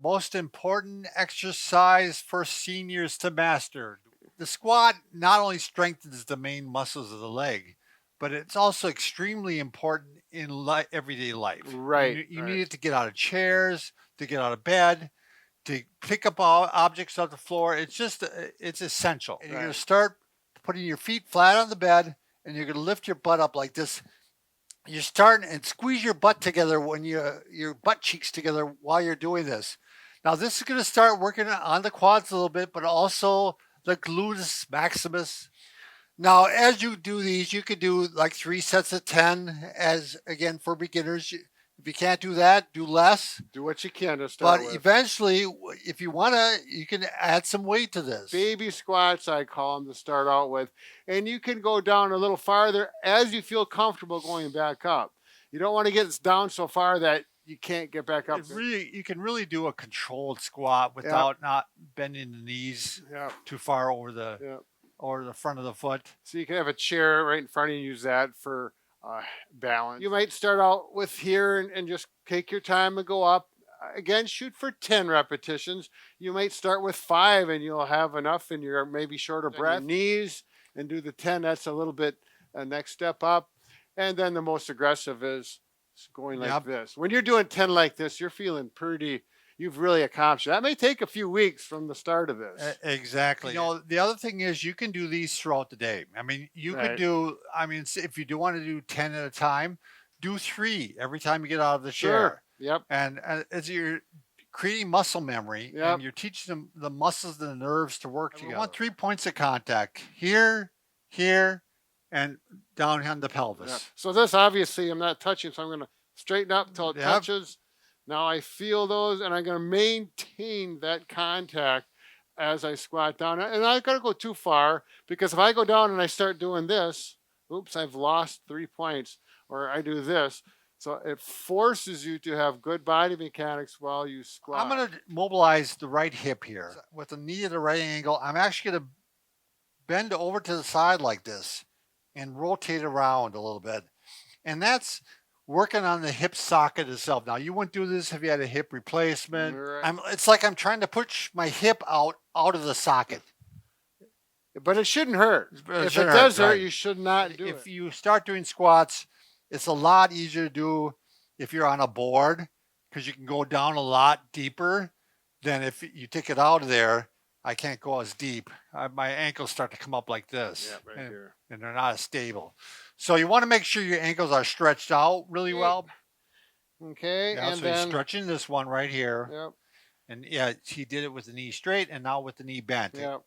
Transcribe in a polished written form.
Most important exercise for seniors to master. The squat not only strengthens the main muscles of the leg, but it's also extremely important in everyday life. Right, You right. need it to get out of chairs, to get out of bed, to pick up objects off the floor. It's just, it's essential. And you're going to Right. start putting your feet flat on the bed and you're going to lift your butt up like this. You're starting and squeeze your butt together when your butt cheeks together while you're doing this. Now this is going to start working on the quads a little bit, but also the gluteus maximus. Now, as you do these, you could do like 3 sets of 10 as again for beginners. If you can't do that, do less. Do what you can to But start with. eventually, if you want to, you can add some weight to this. Baby squats, I call them, to start out with. And you can go down a little farther as you feel comfortable going back up. You don't want to get down so far that you can't get back up. You can really do a controlled squat Yeah, without not bending the knees yeah, too far over the yeah. front of the foot. So you can have a chair right in front of you and use that for balance. You might start out with here and just take your time and go up. Again, shoot for 10 repetitions. You might start with 5 and you'll have enough and you're maybe short of breath. Knees and do the 10. That's a little bit a next step up. And then the most aggressive is going like this. When you're doing 10 like this, you're feeling pretty, you've really accomplished. That may take a few weeks from the start of this. Exactly. You know, the other thing is you can do these throughout the day. I mean, you could do, I mean, if you do want to do 10 at a time, do 3 every time you get out of the chair. Yep. And as you're creating muscle memory and you're teaching them the muscles and the nerves to work together. You want 3 points of contact here, here, and down on the pelvis. Yeah. So this obviously I'm not touching, so I'm going to straighten up until it touches. Now I feel those and I'm going to maintain that contact as I squat down. And I got to go too far because if I go down and I start doing this, oops, I've lost 3 points. Or I do this. So it forces you to have good body mechanics while you squat. I'm going to mobilize the right hip here with the knee at the right angle. I'm actually going to bend over to the side like this and rotate around a little bit. And that's working on the hip socket itself. Now, you wouldn't do this if you had a hip replacement. Right. It's like I'm trying to push my hip out of the socket. But it shouldn't hurt. If it does hurt, you should not do it. If you start doing squats, it's a lot easier to do if you're on a board because you can go down a lot deeper than if you take it out of there. I can't go as deep. My ankles start to come up like this. Yeah, right here. And they're not as stable. So you want to make sure your ankles are stretched out really well. Okay. Yeah, and so then he's stretching this one right here. Yep. And yeah, he did it with the knee straight and now with the knee bent. Yep.